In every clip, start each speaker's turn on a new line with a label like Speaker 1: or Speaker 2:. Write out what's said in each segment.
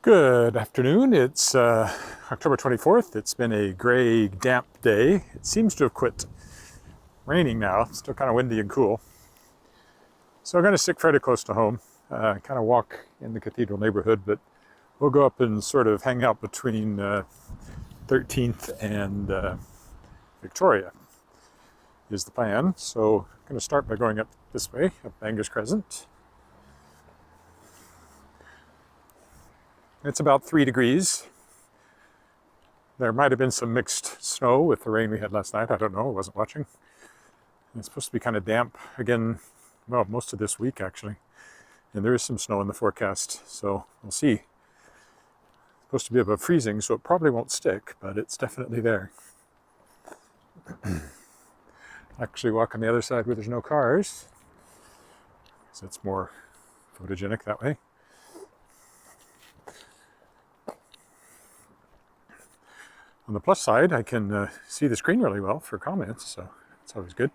Speaker 1: Good afternoon. It's October 24th. It's been a gray, damp day. It seems to have quit raining now. It's still kind of windy and cool. So I'm going to stick fairly close to home, kind of walk in the Cathedral neighborhood, but we'll go up and sort of hang out between 13th and Victoria is the plan. So I'm going to start by going up this way, up Angus Crescent. It's about 3 degrees. There might have been some mixed snow with the rain we had last night. I don't know, I wasn't watching. It's supposed to be kind of damp again, well, most of this week actually. And there is some snow in the forecast, so we'll see. It's supposed to be above freezing, so it probably won't stick, but it's definitely there. Actually walk on the other side where there's no cars, because it's more photogenic that way. On the plus side, I can see the screen really well for comments, so it's always good.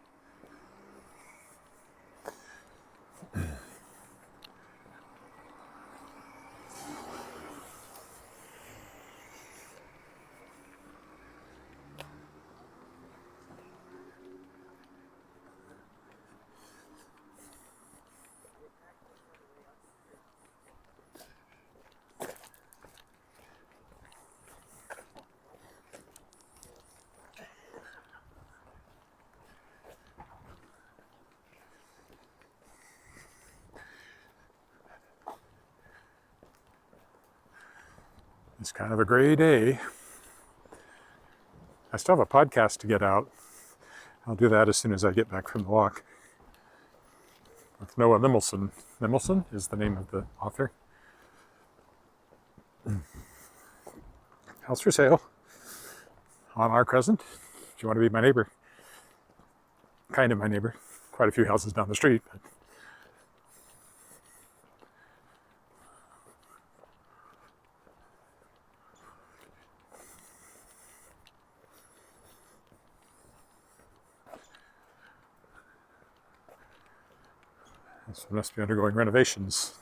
Speaker 1: It's kind of a gray day. I still have a podcast to get out. I'll do that as soon as I get back from the walk. With Noah Mimmelson. Mimmelson is the name of the author. House for sale on our crescent. If you want to be my neighbor. Kind of my neighbor. Quite a few houses down the street, but this one must be undergoing renovations.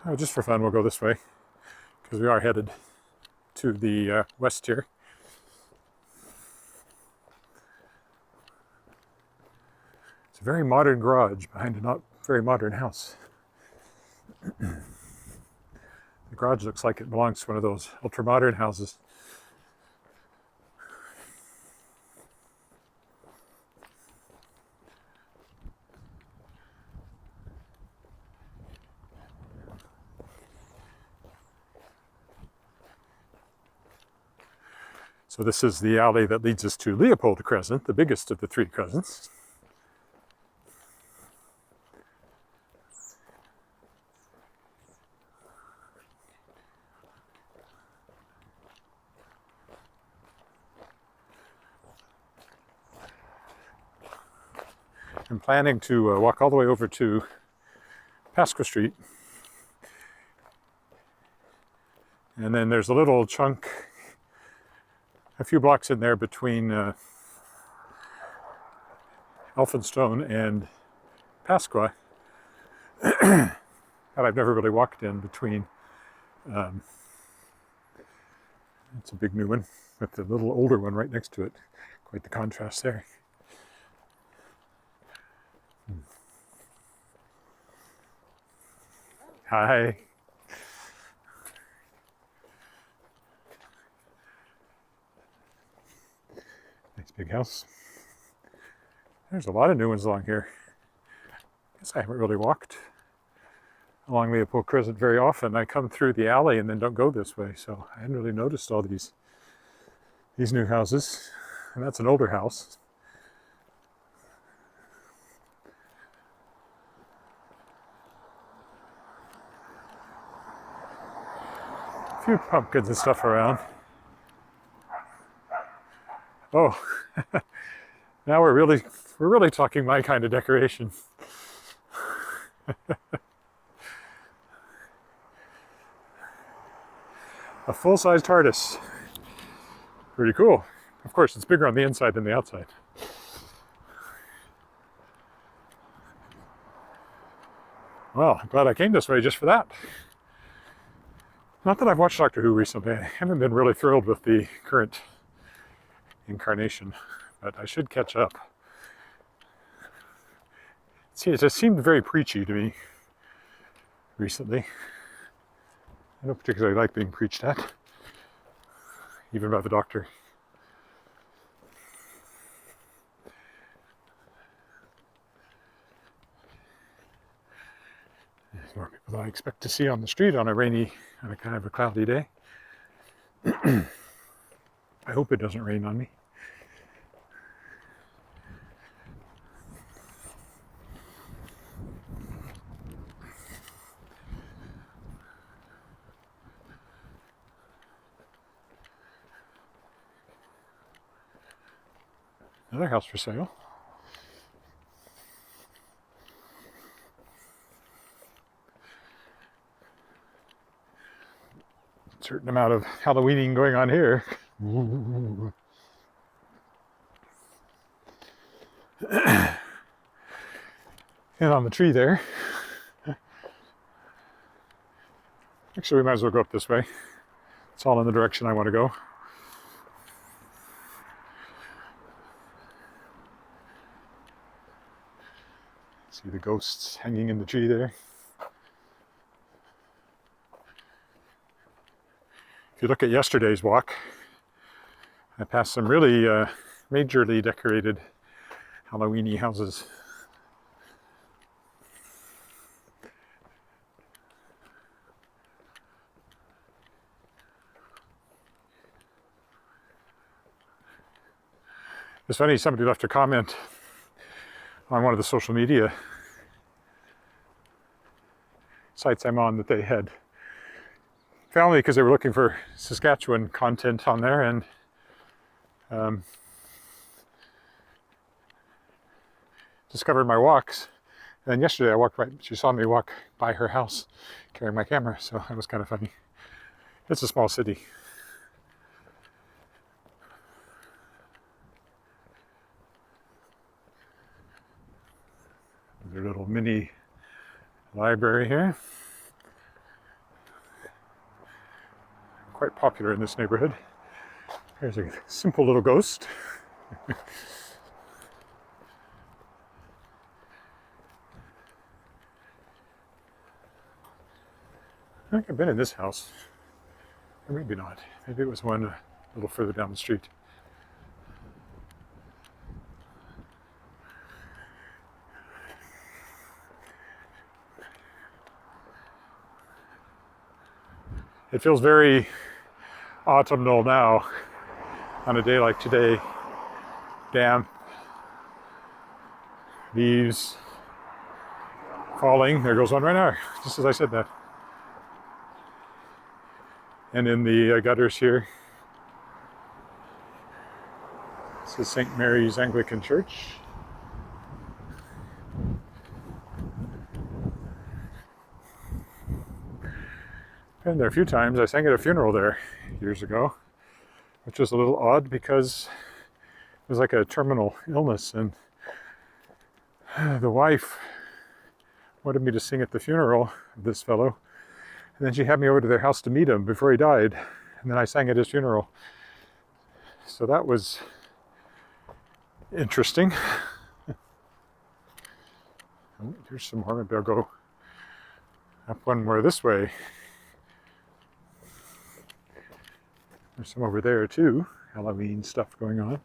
Speaker 1: Oh, just for fun, we'll go this way, because we are headed to the west here. It's a very modern garage behind a not very modern house. The garage looks like it belongs to one of those ultra-modern houses. So this is the alley that leads us to Leopold Crescent, the biggest of the 3 crescents. I'm planning to walk all the way over to Pasqua Street. And then there's a little chunk, a few blocks in there between Elphinstone and Pasqua that I've never really walked in between. It's a big new one with the little older one right next to it. Quite the contrast there. Hi. Nice big house. There's a lot of new ones along here. I guess I haven't really walked along Leopold Crescent very often. I come through the alley and then don't go this way, so I hadn't really noticed all these new houses. And that's an older house. A few pumpkins and stuff around. Oh, now we're really talking my kind of decoration. A full-size TARDIS. Pretty cool. Of course, it's bigger on the inside than the outside. Well, I'm glad I came this way just for that. Not that I've watched Doctor Who recently. I haven't been really thrilled with the current incarnation, but I should catch up. See, it just seemed very preachy to me recently. I don't particularly like being preached at, even by the Doctor. There's more people than I expect to see on the street on a rainy, on a kind of a cloudy day. I hope it doesn't rain on me. Another house for sale. Certain amount of Halloweening going on here. And on the tree there. Actually, we might as well go up this way. It's all in the direction I want to go. See the ghosts hanging in the tree there. If you look at yesterday's walk, I passed some really majorly decorated Halloween-y houses. It's funny, somebody left a comment on one of the social media sites I'm on that they had found me because they were looking for Saskatchewan content on there, and discovered my walks. And then yesterday I walked right, she saw me walk by her house carrying my camera, so that was kind of funny. It's a small city. Their little mini library here. Quite popular in this neighborhood. Here's a simple little ghost. I think I've been in this house. Or maybe not. Maybe it was one a little further down the street. It feels very autumnal now on a day like today. Damp, leaves falling. There goes one right now, just as I said that. And in the gutters here, this is St. Mary's Anglican Church. Been there a few times. I sang at a funeral there years ago, which was a little odd because it was like a terminal illness, and the wife wanted me to sing at the funeral of this fellow, and then she had me over to their house to meet him before he died, and then I sang at his funeral. So that was interesting. Oh, here's some more. Maybe I'll go up one more this way. There's some over there too. Halloween stuff going on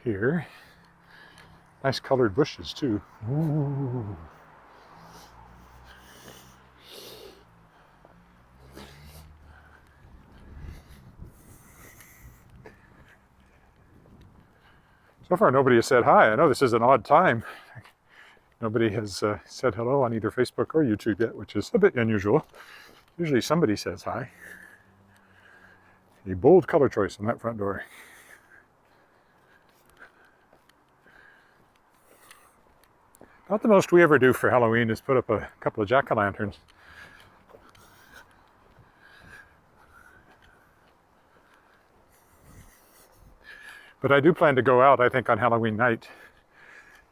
Speaker 1: here. Nice colored bushes too. Ooh. So far nobody has said hi. I know this is an odd time. Nobody has said hello on either Facebook or YouTube yet, which is a bit unusual. Usually somebody says hi. A bold color choice on that front door. About the most we ever do for Halloween is put up a couple of jack-o'-lanterns. But I do plan to go out, I think, on Halloween night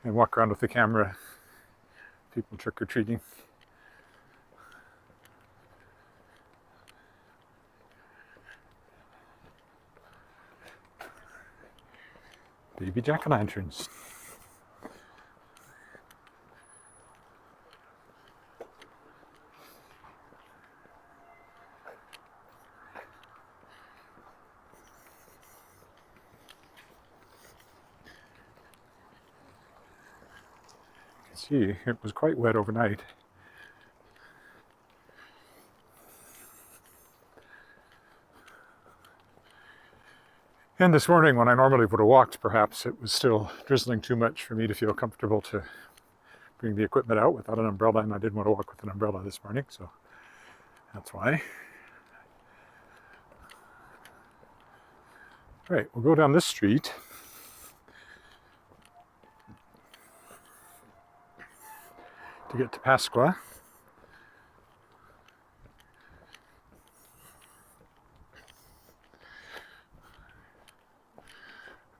Speaker 1: and walk around with the camera, people trick-or-treating. Baby jack-o'-lanterns. See, it was quite wet overnight. And this morning, when I normally would have walked, perhaps it was still drizzling too much for me to feel comfortable to bring the equipment out without an umbrella, and I didn't want to walk with an umbrella this morning, so that's why. All right, we'll go down this street. To get to Pasqua.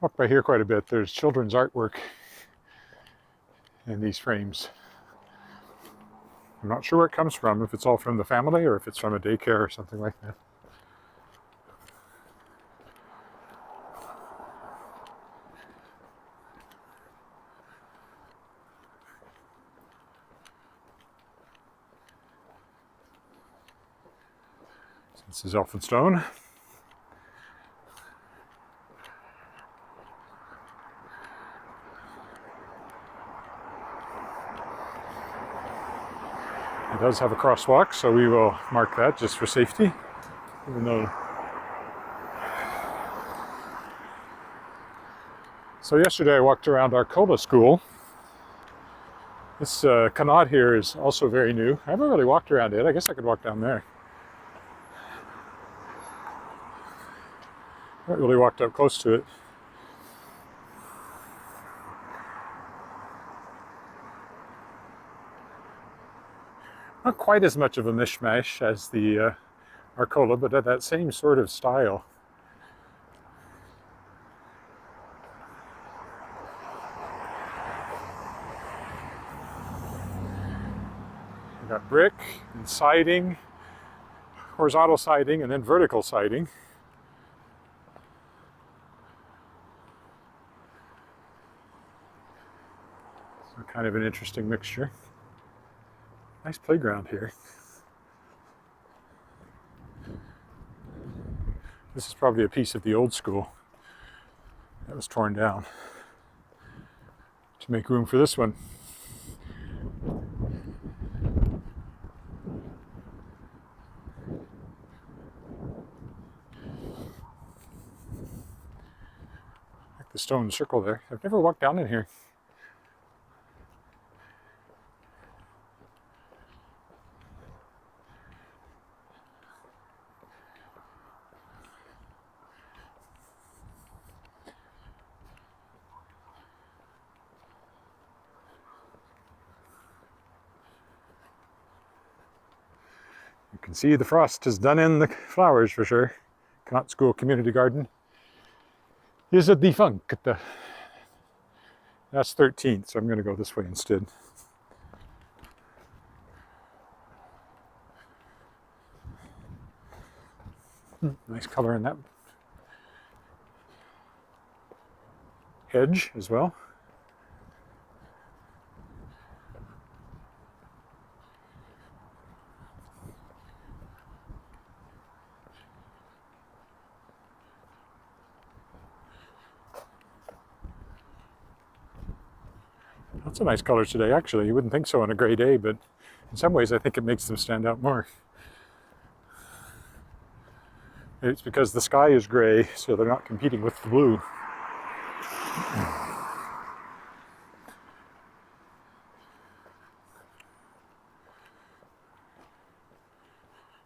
Speaker 1: Walk by here quite a bit. There's children's artwork in these frames. I'm not sure where it comes from, if it's all from the family or if it's from a daycare or something like that. This is Elphinstone. It does have a crosswalk, so we will mark that just for safety, even though. So yesterday I walked around Arcola School. This canot here is also very new. I haven't really walked around it. I guess I could walk down there. I haven't really walked up close to it. Not quite as much of a mishmash as the Arcola, but at that same sort of style. We've got brick and siding, horizontal siding, and then vertical siding. So kind of an interesting mixture. Nice playground here. This is probably a piece of the old school that was torn down to make room for this one. Like the stone circle there. I've never walked down in here. You can see the frost has done in the flowers for sure. Connaught School Community Garden is a defunct. That's 13th, so I'm going to go this way instead. Nice color in that hedge as well. Lots of nice colors today, actually. You wouldn't think so on a gray day, but in some ways I think it makes them stand out more. Maybe it's because the sky is gray, so they're not competing with the blue.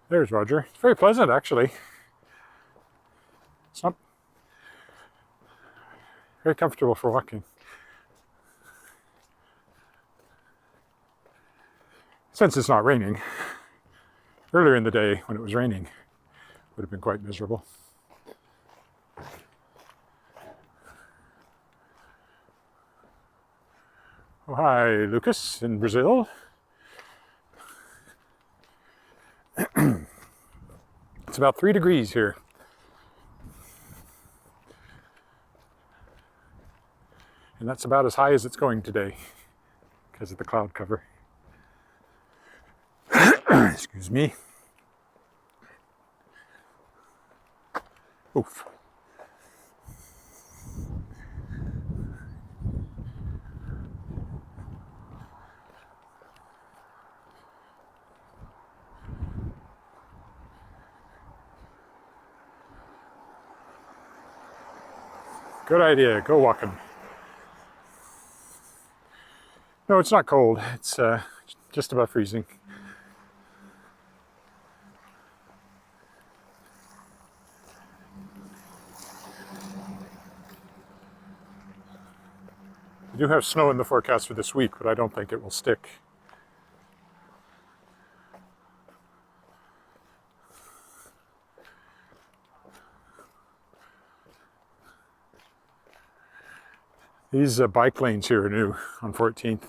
Speaker 1: There's Roger. It's very pleasant, actually. It's not very comfortable for walking. Since it's not raining. Earlier in the day, when it was raining, it would have been quite miserable. Oh, hi, Lucas in Brazil. It's about 3 degrees here. And that's about as high as it's going today because of the cloud cover. Excuse me. Oof. Good idea, go walking. No, it's not cold, it's just about freezing. We do have snow in the forecast for this week, but I don't think it will stick. These bike lanes here are new on 14th.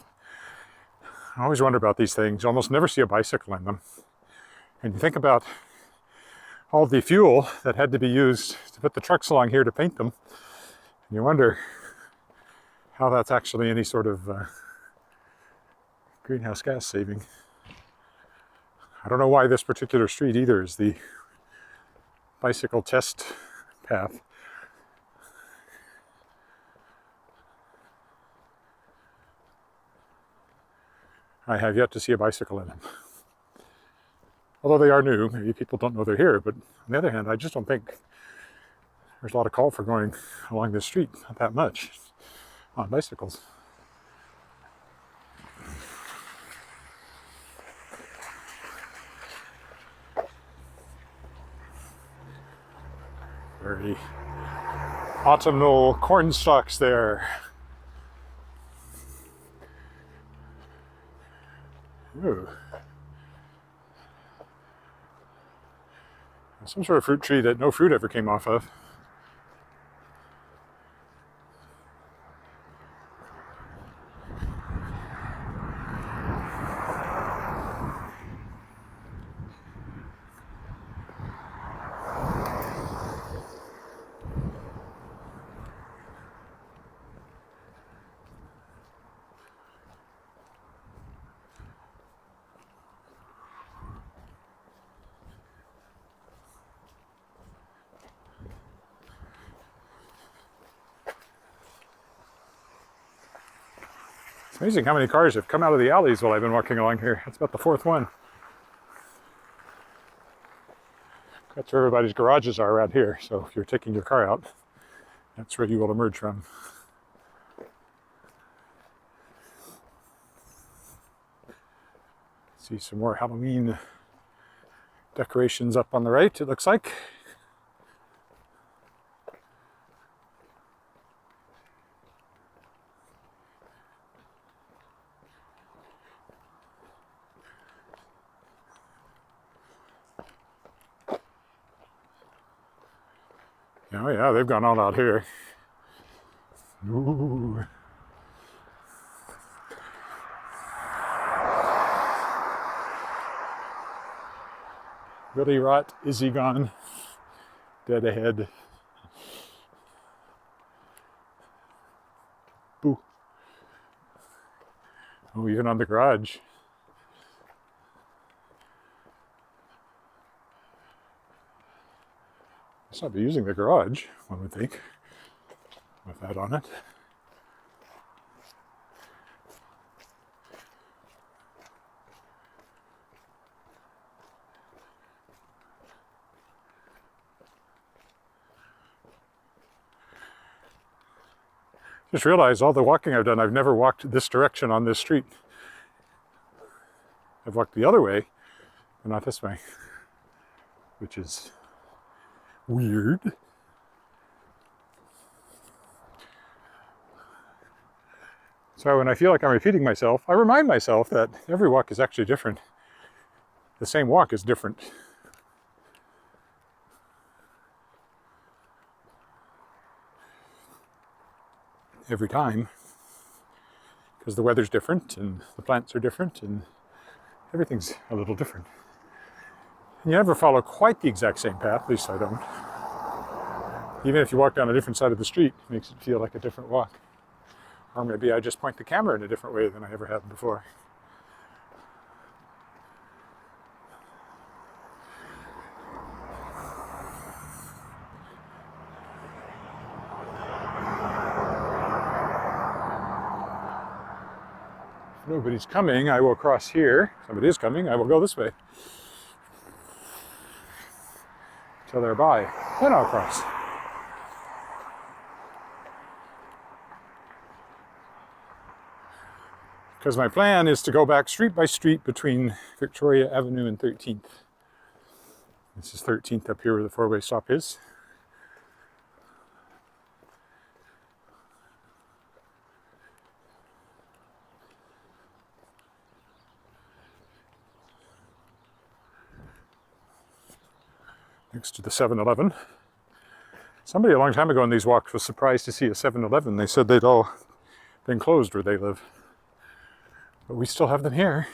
Speaker 1: I always wonder about these things. You almost never see a bicycle in them. And you think about all the fuel that had to be used to put the trucks along here to paint them. And you wonder how that's actually any sort of greenhouse gas saving. I don't know why this particular street either is the bicycle test path. I have yet to see a bicycle in them. Although they are new, maybe people don't know they're here, but on the other hand, I just don't think there's a lot of call for going along this street, not that much, on bicycles. Very autumnal corn stalks there. Ooh. Some sort of fruit tree that no fruit ever came off of. It's amazing how many cars have come out of the alleys while I've been walking along here. That's about the 4th one. That's where everybody's garages are around here. So if you're taking your car out, that's where you will emerge from. See some more Halloween decorations up on the right, it looks like. Oh yeah, they've gone all out here. Ooh. Really rot, is he gone? Dead ahead. Boo. Oh, even on the garage. Let's not be using the garage, one would think, with that on it. Just realized all the walking I've done, I've never walked this direction on this street. I've walked the other way, but not this way, which is weird. So when I feel like I'm repeating myself, I remind myself that every walk is actually different. The same walk is different. Every time. because the weather's different and the plants are different and everything's a little different. And you never follow quite the exact same path, at least I don't. Even if you walk down a different side of the street, it makes it feel like a different walk. Or maybe I just point the camera in a different way than I ever have before. If nobody's coming, I will cross here. Somebody is coming, I will go this way. Till they're by, then I'll cross. Because my plan is to go back street by street between Victoria Avenue and 13th. This is 13th up here where the four-way stop is. Next to the 7-Eleven. Somebody a long time ago in these walks was surprised to see a 7-Eleven. They said they'd all been closed where they live. But we still have them here.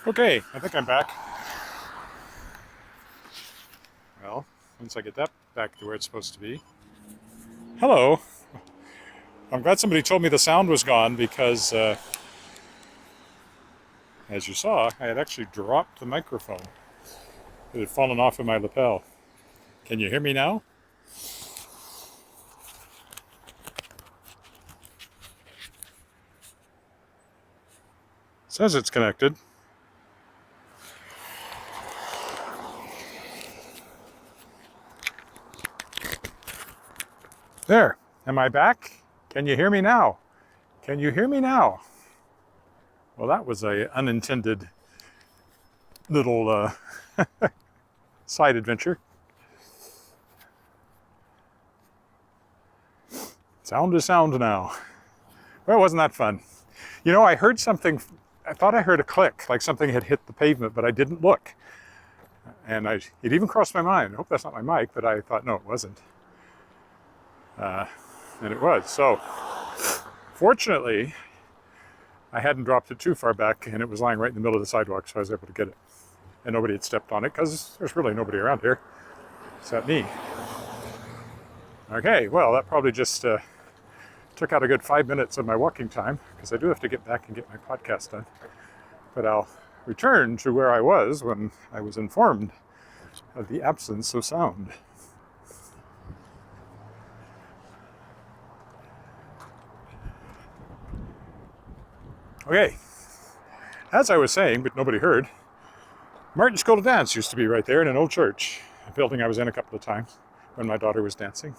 Speaker 1: Okay, I think I'm back. Well, once I get that back to where it's supposed to be. Hello. I'm glad somebody told me the sound was gone because, as you saw, I had actually dropped the microphone. It had fallen off of my lapel. Can you hear me now? It says it's connected. There. Am I back? Can you hear me now? Can you hear me now? Well, that was a unintended little side adventure. Sound is sound now. Well, wasn't that fun? You know, I heard something, I thought I heard a click, like something had hit the pavement, but I didn't look. And it even crossed my mind. I hope that's not my mic, but I thought, no, it wasn't. And it was. So, fortunately, I hadn't dropped it too far back, and it was lying right in the middle of the sidewalk, so I was able to get it. And nobody had stepped on it, because there's really nobody around here, except me. Okay, well, that probably just took out a good 5 minutes of my walking time, because I do have to get back and get my podcast done. But I'll return to where I was when I was informed of the absence of sound. Okay, as I was saying, but nobody heard, Martin School of Dance used to be right there in an old church, a building I was in a couple of times when my daughter was dancing.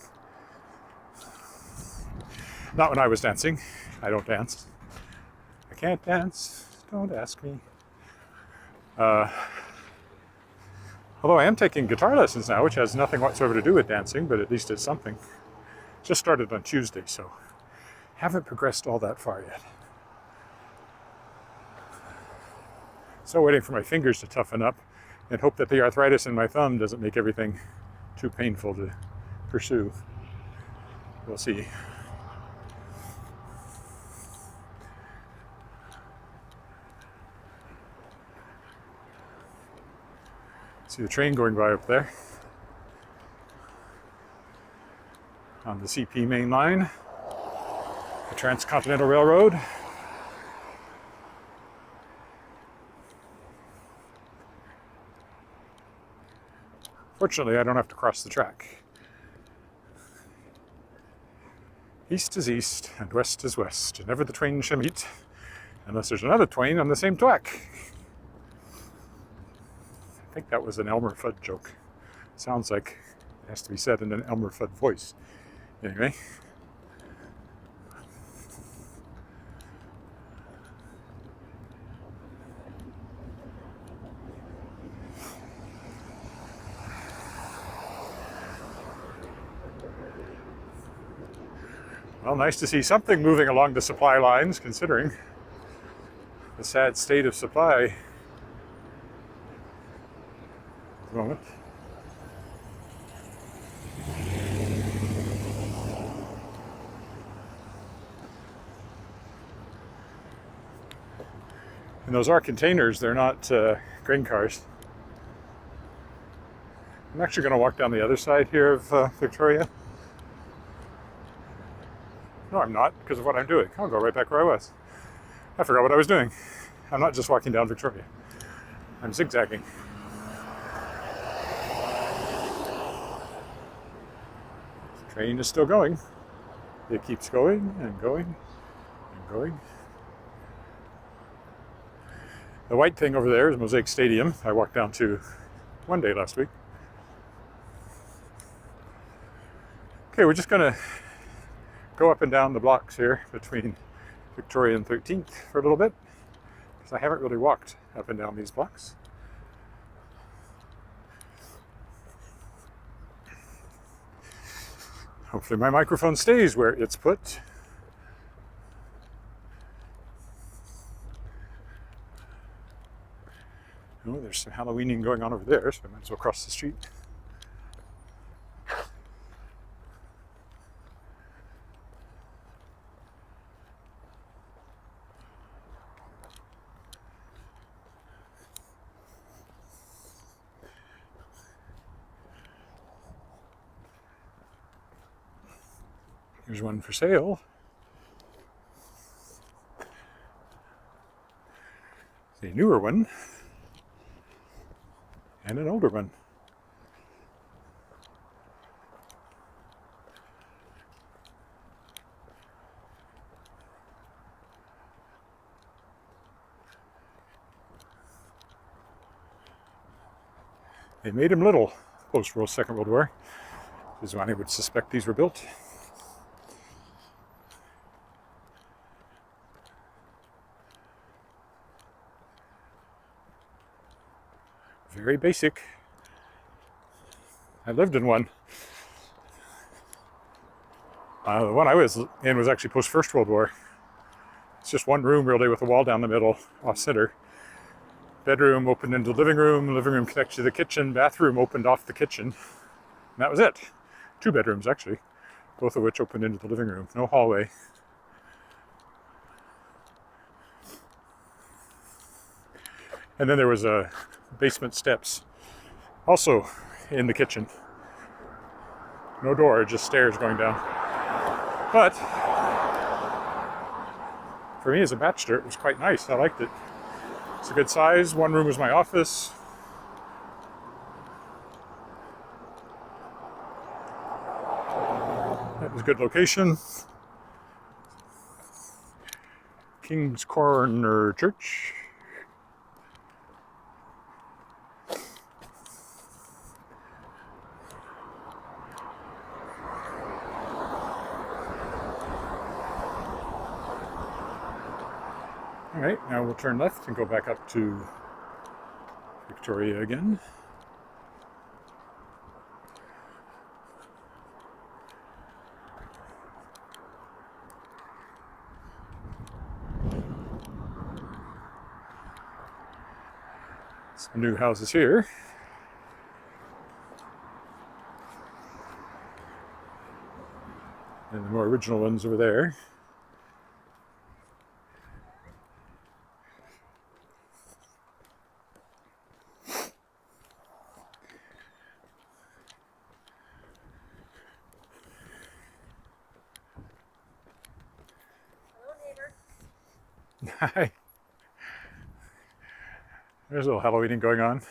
Speaker 1: Not when I was dancing. I don't dance. I can't dance. Don't ask me. Although I am taking guitar lessons now, which has nothing whatsoever to do with dancing, but at least it's something. Just started on Tuesday, so haven't progressed all that far yet. So waiting for my fingers to toughen up and hope that the arthritis in my thumb doesn't make everything too painful to pursue. We'll see. See the train going by up there on the CP main line, the Transcontinental Railroad. Fortunately, I don't have to cross the track. East is east and west is west, and never the twain shall meet unless there's another twain on the same track. I think that was an Elmer Fudd joke. Sounds like it has to be said in an Elmer Fudd voice. Anyway. Well, nice to see something moving along the supply lines, considering the sad state of supply at the moment. And those are containers, they're not grain cars. I'm actually going to walk down the other side here of Victoria. No, I'm not, because of what I'm doing. I'll go right back where I was. I forgot what I was doing. I'm not just walking down Victoria. I'm zigzagging. The train is still going. It keeps going and going and going. The white thing over there is Mosaic Stadium. I walked down to one day last week. Okay, we're just going to go up and down the blocks here between Victoria and 13th for a little bit, because I haven't really walked up and down these blocks. Hopefully my microphone stays where it's put. Oh, there's some Halloweening going on over there, so I might as well cross the street. Here's one for sale. A newer one and an older one. They made them little post-World Second World War, which is when I would suspect these were built. Very basic. I lived in one. The one I was in was actually post-First World War. It's just one room really with a wall down the middle, off-center. Bedroom opened into the living room connected to the kitchen, bathroom opened off the kitchen. And that was it. 2 bedrooms actually, both of which opened into the living room. No hallway. And then there was a basement steps, also in the kitchen. No door, just stairs going down. But for me as a bachelor, it was quite nice. I liked it. It's a good size. One room was my office. That was a good location. King's Corner Church. All right, now we'll turn left and go back up to Victoria again. Some new houses here. And the more original ones over there. Hi. There's a little Halloweening going on.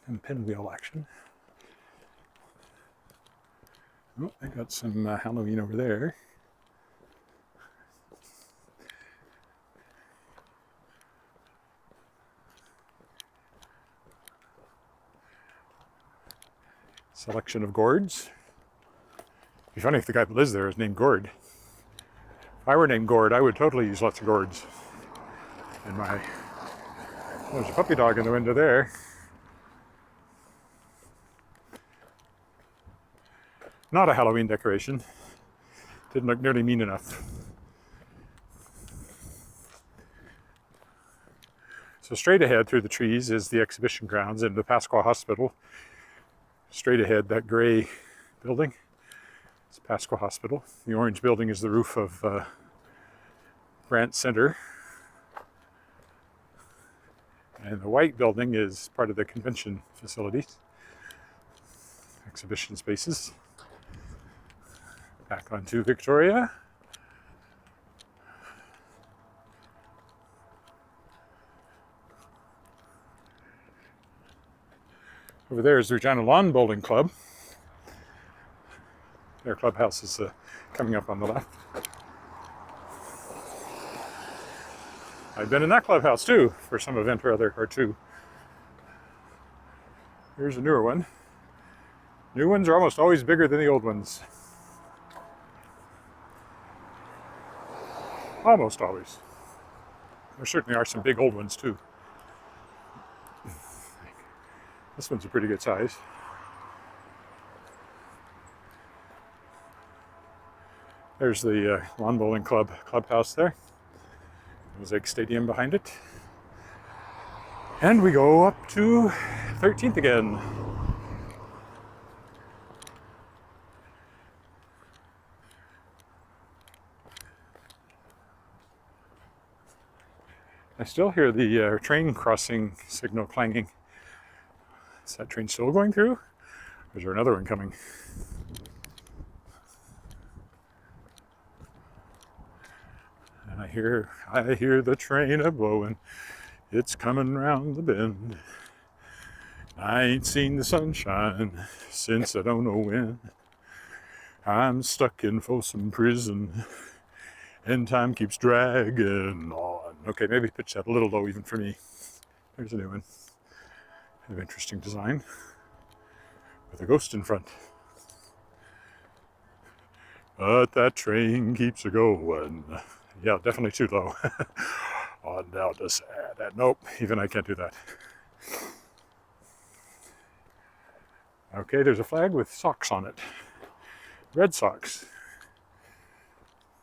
Speaker 1: And pinwheel action. Oh, I got some Halloween over there. Selection of gourds. It'd be funny if the guy that lives there is named Gord. If I were named Gord, I would totally use lots of gourds. And there's a puppy dog in the window there. Not a Halloween decoration. Didn't look nearly mean enough. So straight ahead through the trees is the exhibition grounds and the Pasqua Hospital. Straight ahead, that gray building, it's Pasqua Hospital. The orange building is the roof of Grant Center. And the white building is part of the convention facilities, exhibition spaces. Back onto Victoria. Over there is the Regina Lawn Bowling Club. Their clubhouse is coming up on the left. I've been in that clubhouse too, for some event or other, or two. Here's a newer one. New ones are almost always bigger than the old ones. Almost always. There certainly are some big old ones too. This one's a pretty good size. There's the Lawn Bowling Club clubhouse there. Mosaic Stadium behind it. And we go up to 13th again. I still hear the train crossing signal clanging. Is that train still going through? Or is there another one coming? And I hear the train a-blowing. It's coming round the bend. I ain't seen the sunshine since I don't know when. I'm stuck in Folsom Prison, and time keeps dragging on. Okay, maybe pitch that a little low even for me. There's a new one. Kind of interesting design with a ghost in front. But that train keeps a-going. Yeah, definitely too low. On down to sad. Nope, even I can't do that. Okay, there's a flag with socks on it. Red socks.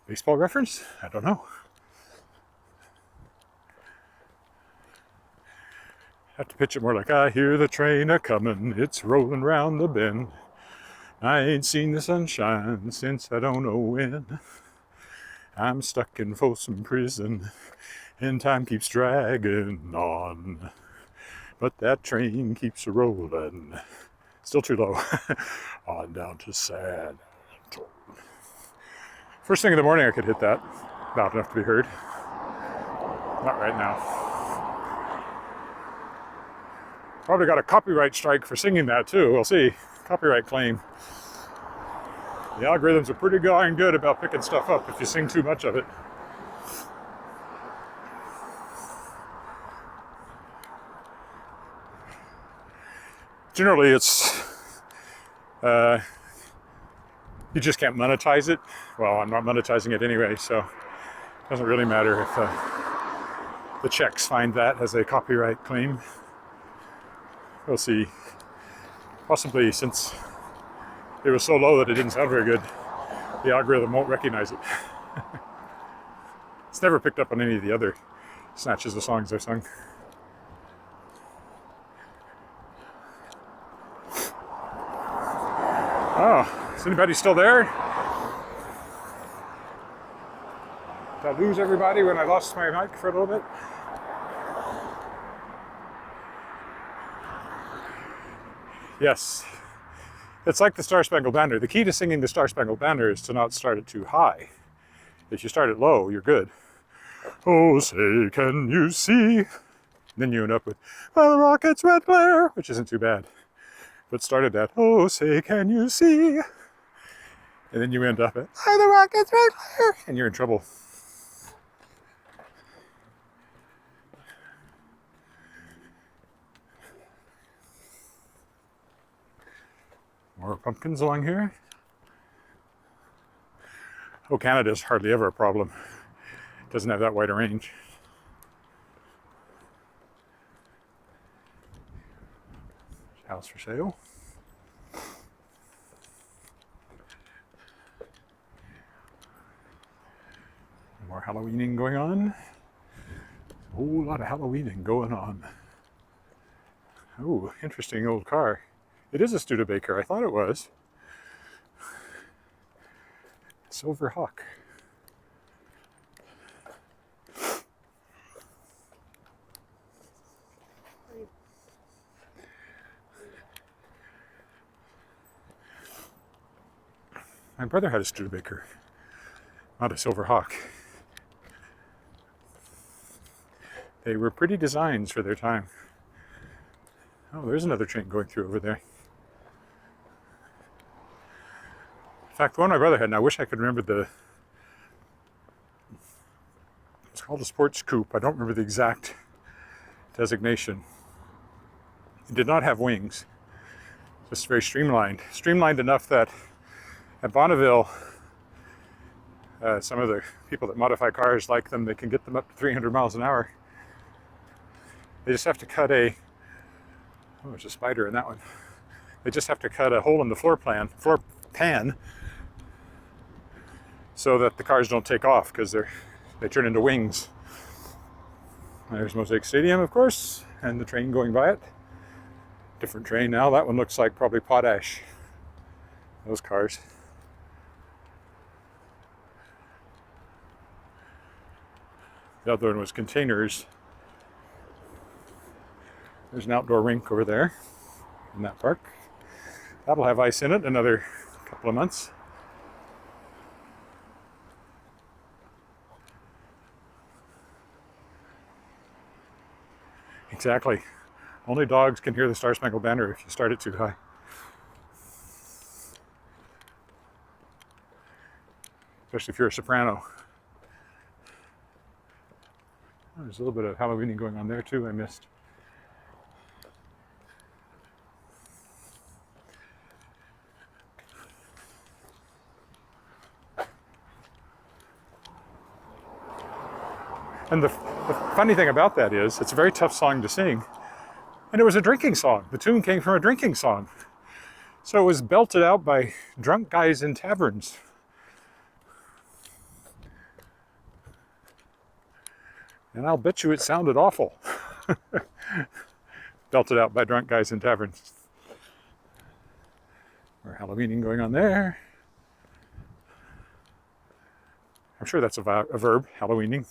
Speaker 1: Baseball reference? I don't know. Have to pitch it more like, I hear the train a-comin', it's rolling round the bend. I ain't seen the sunshine since I don't know when. I'm stuck in Folsom Prison, and time keeps dragging on. But that train keeps a-rollin'. Still too low. On down to sad. First thing in the morning I could hit that. Loud enough to be heard. Not right now. Probably got a copyright strike for singing that too. We'll see. Copyright claim. The algorithms are pretty darn good about picking stuff up if you sing too much of it. Generally, it's you just can't monetize it. Well, I'm not monetizing it anyway, so it doesn't really matter if the checks find that as a copyright claim. We'll see. Possibly, since it was so low that it didn't sound very good, the algorithm won't recognize it. It's never picked up on any of the other snatches of songs I've sung. Oh, is anybody still there? Did I lose everybody when I lost my mic for a little bit? Yes. It's like the Star Spangled Banner. The key to singing the Star Spangled Banner is to not start it too high. If you start it low, you're good. Oh, say, can you see? Then you end up with, well, the rocket's red glare, which isn't too bad. But started at, oh, say, can you see? And then you end up at, oh, the rocket's red glare, and you're in trouble. More pumpkins along here. Oh, Canada's hardly ever a problem. It doesn't have that wide a range. House for sale. More Halloweening going on. A whole lot of Halloweening going on. Oh, interesting old car. It is a Studebaker. I thought it was. Silver Hawk. My brother had a Studebaker, not a Silver Hawk. They were pretty designs for their time. Oh, there's another train going through over there. In fact, the one my brother had, and I wish I could remember it's called a sports coupe. I don't remember the exact designation. It did not have wings. Just very streamlined. Streamlined enough that at Bonneville, some of the people that modify cars like them, they can get them up to 300 miles an hour. They just have to cut oh, there's a spider in that one. They just have to cut a hole in the floor pan, so that the cars don't take off because they turn into wings. There's Mosaic Stadium, of course, and the train going by it. Different train now. That one looks like probably potash. Those cars. The other one was containers. There's an outdoor rink over there in that park. That'll have ice in it another couple of months. Exactly. Only dogs can hear the Star Spangled Banner if you start it too high. Especially if you're a soprano. Oh, there's a little bit of Halloweening going on there too, I missed. And the funny thing about that is, it's a very tough song to sing. And it was a drinking song. The tune came from a drinking song. So it was belted out by drunk guys in taverns. And I'll bet you it sounded awful. Belted out by drunk guys in taverns. Or Halloweening going on there. I'm sure that's a verb, Halloweening.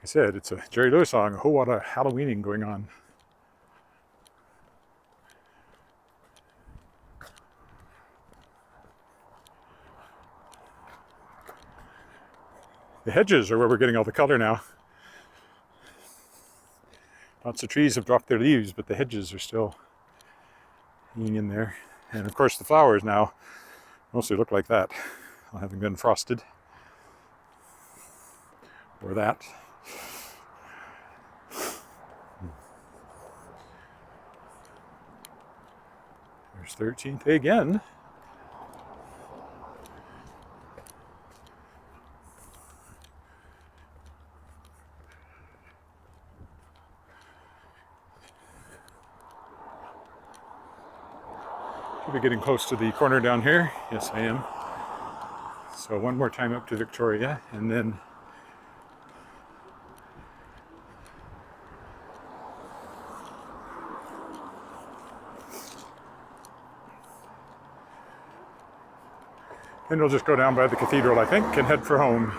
Speaker 1: I said, it's a Jerry Lewis song. Oh, what a Halloweening going on. The hedges are where we're getting all the color now. Lots of trees have dropped their leaves, but the hedges are still hanging in there. And of course the flowers now mostly look like that, having been frosted. Or that. There's 13th again. Should be getting close to the corner down here. Yes, I am. So one more time up to Victoria, and then we'll just go down by the cathedral, I think, and head for home.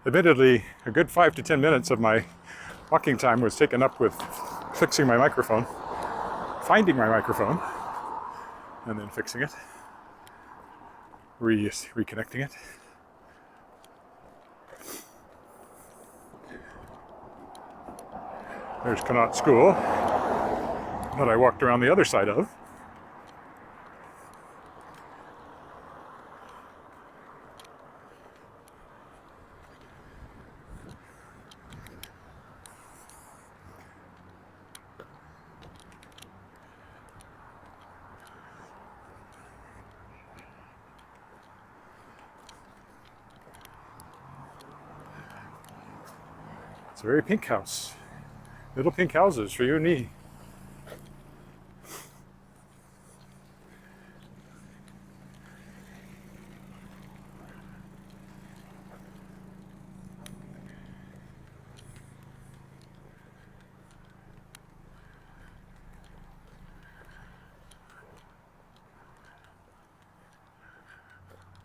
Speaker 1: Admittedly, a good 5 to 10 minutes of my walking time was taken up with fixing my microphone, finding my microphone, and then fixing it, reconnecting it. There's Connaught School that I walked around the other side of. It's a very pink house. Little pink houses for you and me.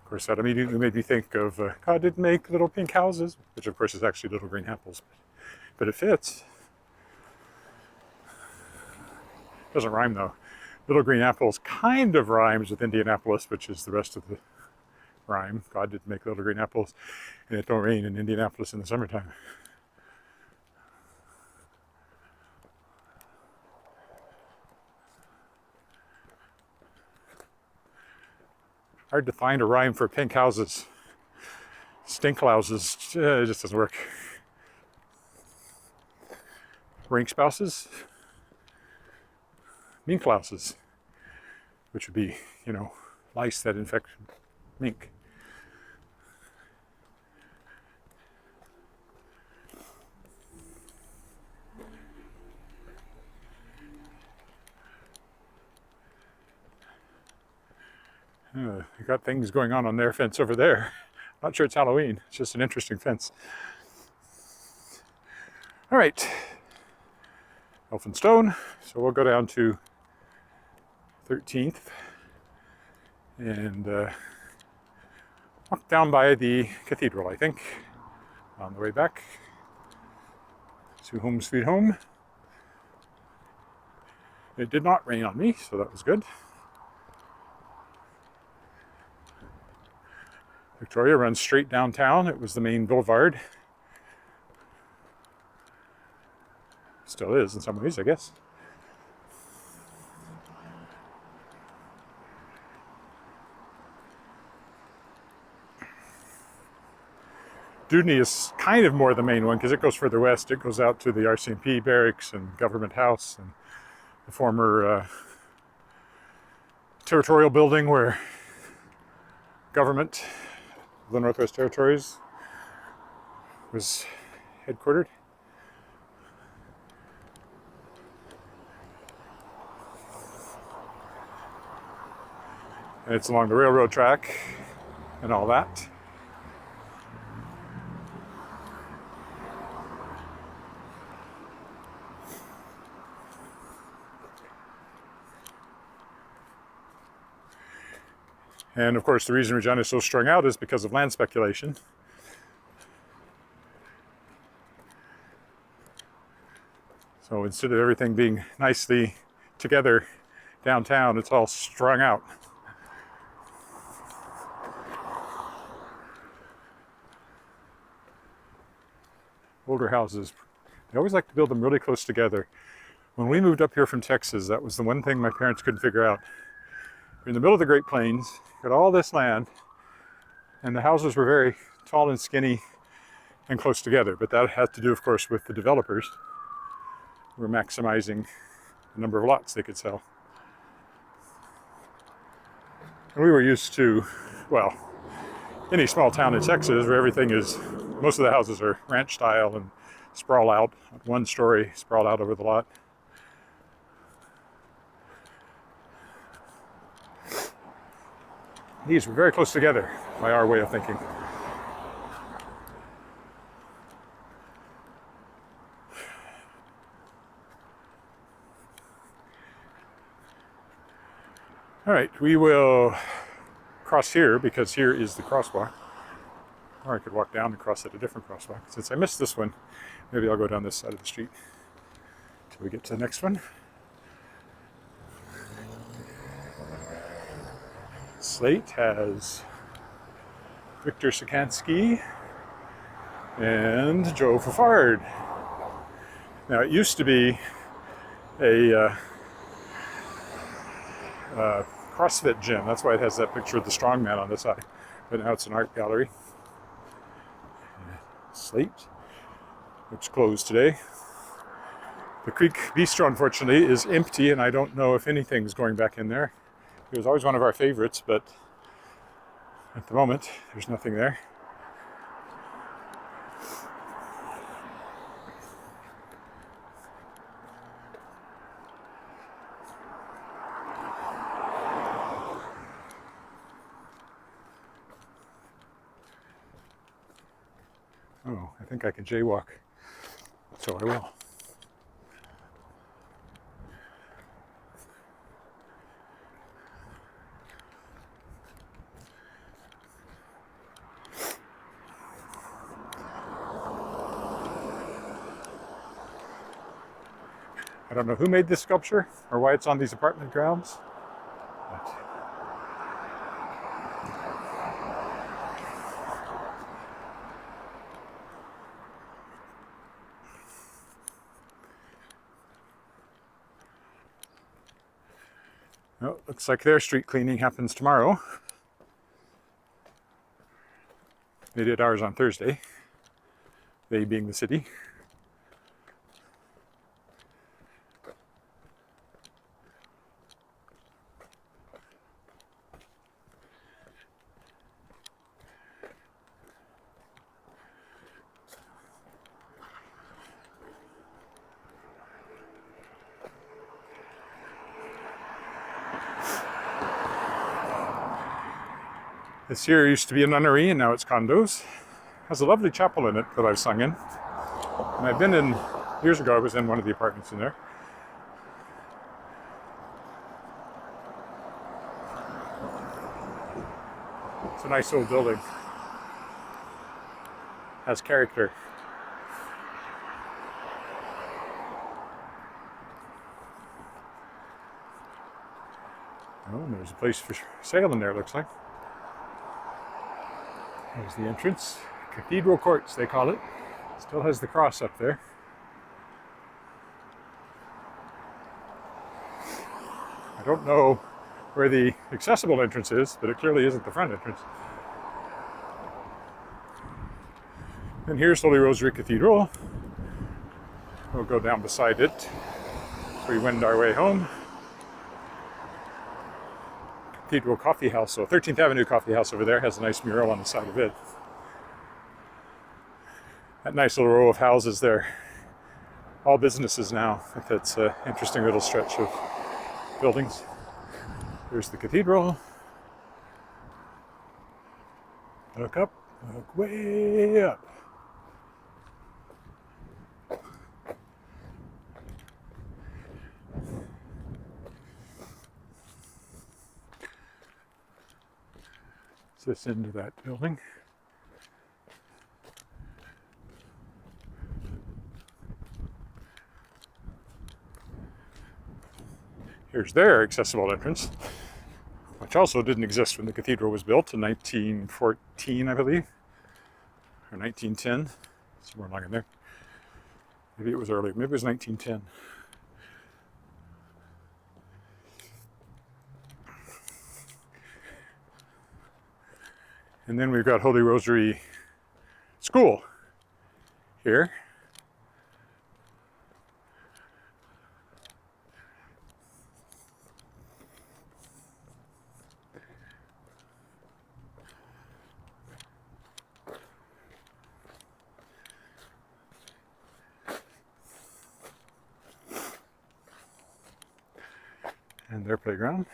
Speaker 1: Of course, that immediately made me think of God didn't make little pink houses, which of course is actually little green apples, but it fits. Doesn't rhyme though. Little green apples kind of rhymes with Indianapolis, which is the rest of the rhyme. God didn't make little green apples, and it don't rain in Indianapolis in the summertime. Hard to find a rhyme for pink houses. Stink houses, it just doesn't work. Rink spouses, mink louses, which would be, lice that infect mink. You got things going on their fence over there. Not sure it's Halloween. It's just an interesting fence. All right. Elphinstone. So we'll go down to 13th and walk down by the Cathedral, I think, on the way back to Home Sweet Home. It did not rain on me, so that was good. Victoria runs straight downtown. It was the main boulevard. Still is in some ways, I guess. Dudney is kind of more the main one because it goes further west. It goes out to the RCMP barracks and Government House and the former territorial building where government of the Northwest Territories was headquartered. And it's along the railroad track and all that. And of course, the reason Regina is so strung out is because of land speculation. So instead of everything being nicely together downtown, it's all strung out. Older houses, they always like to build them really close together. When we moved up here from Texas, that was the one thing my parents couldn't figure out. We're in the middle of the Great Plains, got all this land, and the houses were very tall and skinny and close together. But that had to do, of course, with the developers who were maximizing the number of lots they could sell. And we were used to, well, any small town in Texas where everything is, most of the houses are ranch style and sprawl out, one story, sprawl out over the lot. These were very close together by our way of thinking. All right, we will cross here because here is the crosswalk. Or I could walk down and cross at a different crosswalk. Since I missed this one, maybe I'll go down this side of the street till we get to the next one. Slate has Victor Sikansky and Joe Fafard. Now it used to be a CrossFit gym. That's why it has that picture of the strongman on the side. But now it's an art gallery. Slate, which closed today. The Creek Bistro, unfortunately, is empty, and I don't know if anything's going back in there. It was always one of our favorites, but at the moment, there's nothing there. Oh, I think I can jaywalk, so I will. I don't know who made this sculpture or why it's on these apartment grounds. But oh, looks like their street cleaning happens tomorrow. They did ours on Thursday, they being the city. This here used to be a nunnery and now it's condos. Has a lovely chapel in it that I've sung in. And I've been in, years ago I was in one of the apartments in there. It's a nice old building. Has character. Oh, and there's a place for sale in there, looks like. There's the entrance. Cathedral Courts, they call it. Still has the cross up there. I don't know where the accessible entrance is, but it clearly isn't the front entrance. And here's Holy Rosary Cathedral. We'll go down beside it as we wend our way home. Cathedral Coffee House, so 13th Avenue Coffee House over there has a nice mural on the side of it. That nice little row of houses there, all businesses now. That's an interesting little stretch of buildings. There's the cathedral. Look up, look way up. This into that building. Here's their accessible entrance, which also didn't exist when the cathedral was built in 1914, I believe, or 1910, somewhere along in there. Maybe it was earlier, maybe it was 1910. And then we've got Holy Rosary School here. And their playground.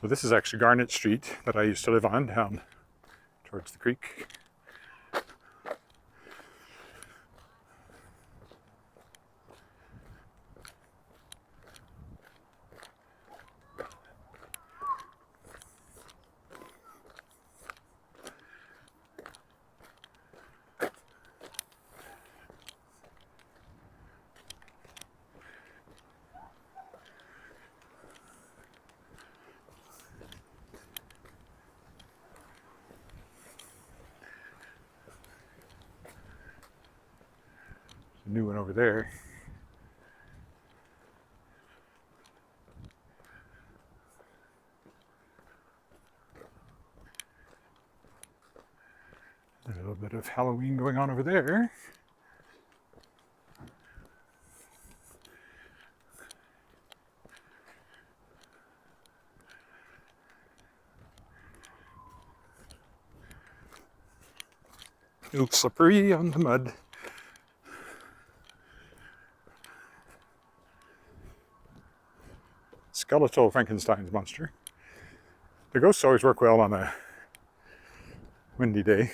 Speaker 1: So this is actually Garnet Street that I used to live on down towards the creek. A new one over there. There's a little bit of Halloween going on over there. A little slippery on the mud. Skeletal Frankenstein's monster. The ghosts always work well on a windy day.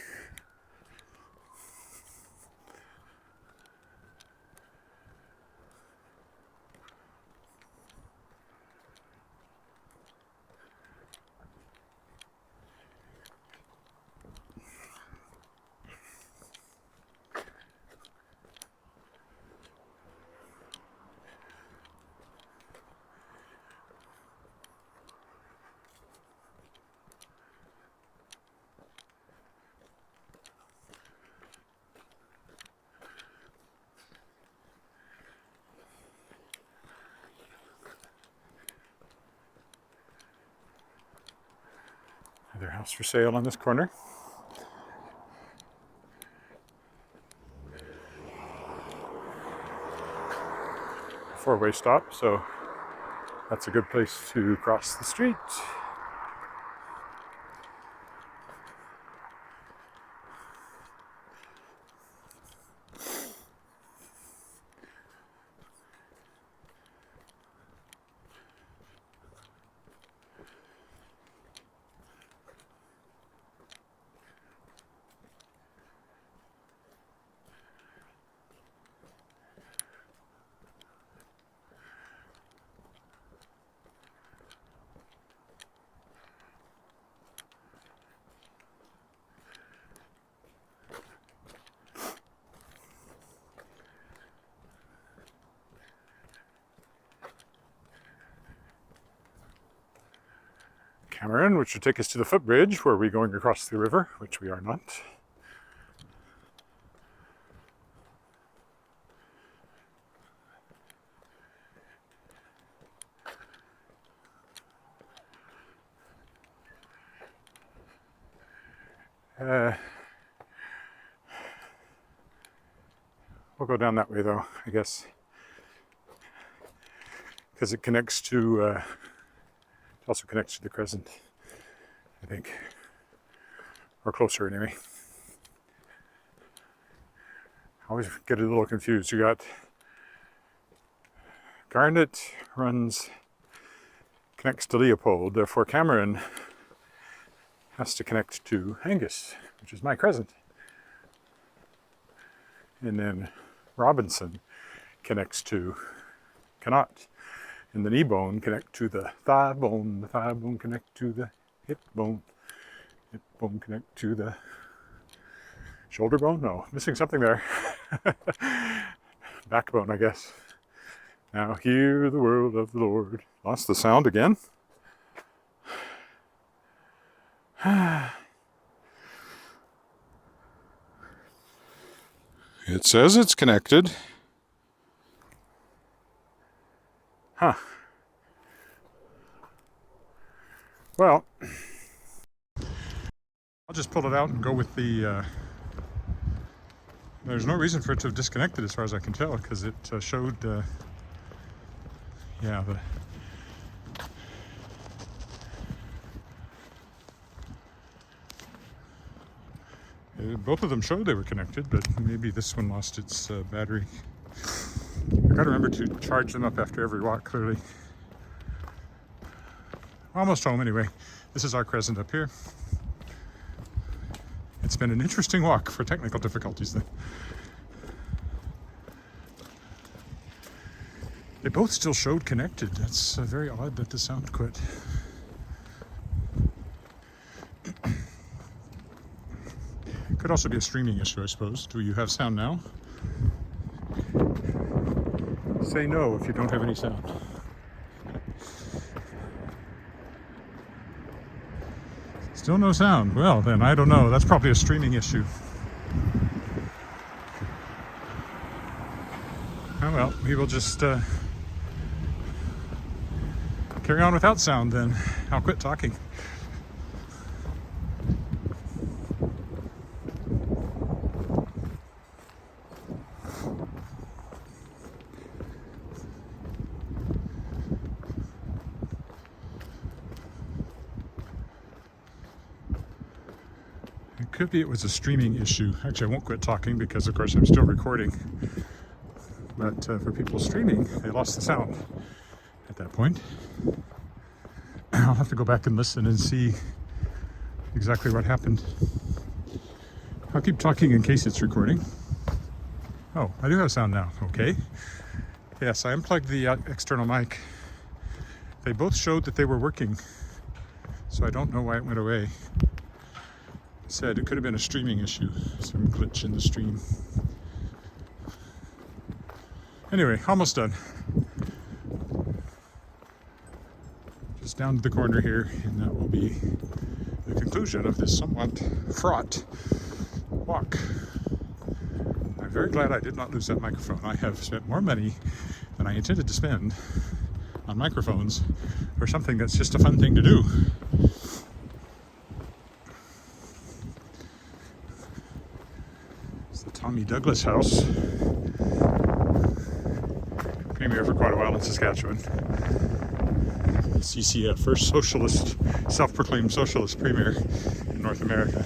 Speaker 1: Another house for sale on this corner. Four-way stop, so that's a good place to cross the street. Cameron, which will take us to the footbridge where we're going across the river, which we are not. We'll go down that way though, I guess, because it connects to, it also connects to the crescent, I think, or closer anyway. I always get a little confused. You got Garnet connects to Leopold, therefore Cameron has to connect to Angus, which is my crescent. And then Robinson connects to Connaught. And the knee bone connect to the thigh bone connect to the hip bone connect to the shoulder bone? No, missing something there. Backbone, I guess. Now hear the word of the Lord. Lost the sound again. It says it's connected. Huh. Well, I'll just pull it out and go with the, there's no reason for it to have disconnected as far as I can tell, because it showed, yeah, both of them showed they were connected, but maybe this one lost its battery. I've got to remember to charge them up after every walk, clearly. Almost home anyway. This is our crescent up here. It's been an interesting walk for technical difficulties then. They both still showed connected. That's very odd that the sound quit. Could also be a streaming issue, I suppose. Do you have sound now? Say no if you don't have any sound. Still no sound. Well, then, I don't know. That's probably a streaming issue. Oh, well, we will just carry on without sound then. I'll quit talking. Could be it was a streaming issue. Actually, I won't quit talking because, of course, I'm still recording. But for people streaming, they lost the sound at that point. I'll have to go back and listen and see exactly what happened. I'll keep talking in case it's recording. Oh, I do have sound now. Okay. Yes, I unplugged the external mic. They both showed that they were working, so I don't know why it went away. Said it could have been a streaming issue, some glitch in the stream. Anyway, almost done. Just down to the corner here, and that will be the conclusion of this somewhat fraught walk. I'm very glad I did not lose that microphone. I have spent more money than I intended to spend on microphones for something that's just a fun thing to do. Tommy Douglas House, premier for quite a while in Saskatchewan. CCF, first socialist, self-proclaimed socialist premier in North America.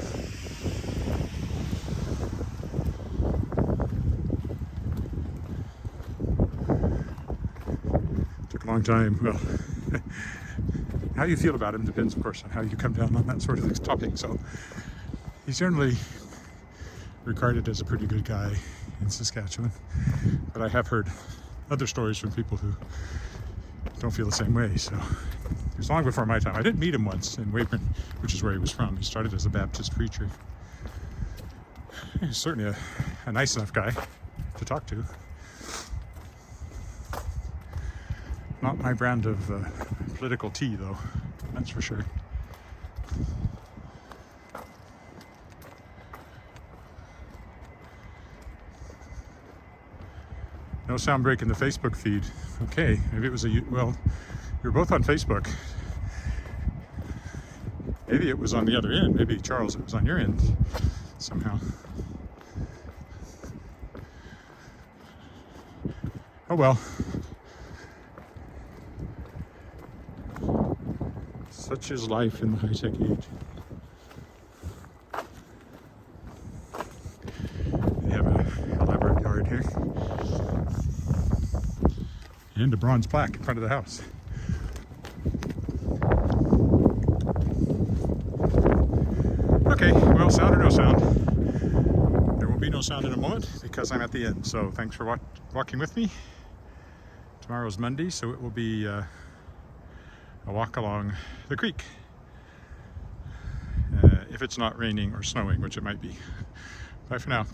Speaker 1: Took a long time. Well, how you feel about him depends, of course, on how you come down on that sort of topic. So he's generally regarded as a pretty good guy in Saskatchewan, but I have heard other stories from people who don't feel the same way. So it was long before my time. I did meet him once in Weyburn, which is where he was from. He started as a Baptist preacher. He's certainly a nice enough guy to talk to. Not my brand of political tea, though, that's for sure. No sound break in the Facebook feed. Okay, maybe it was well, you're both on Facebook. Maybe it was on the other end. Maybe, Charles, it was on your end somehow. Oh well. Such is life in the high-tech age. They have an elaborate yard here. And a bronze plaque in front of the house. Okay, well, sound or no sound. There will be no sound in a moment because I'm at the end. So thanks for walking with me. Tomorrow's Monday, so it will be a walk along the creek. If it's not raining or snowing, which it might be. Bye for now.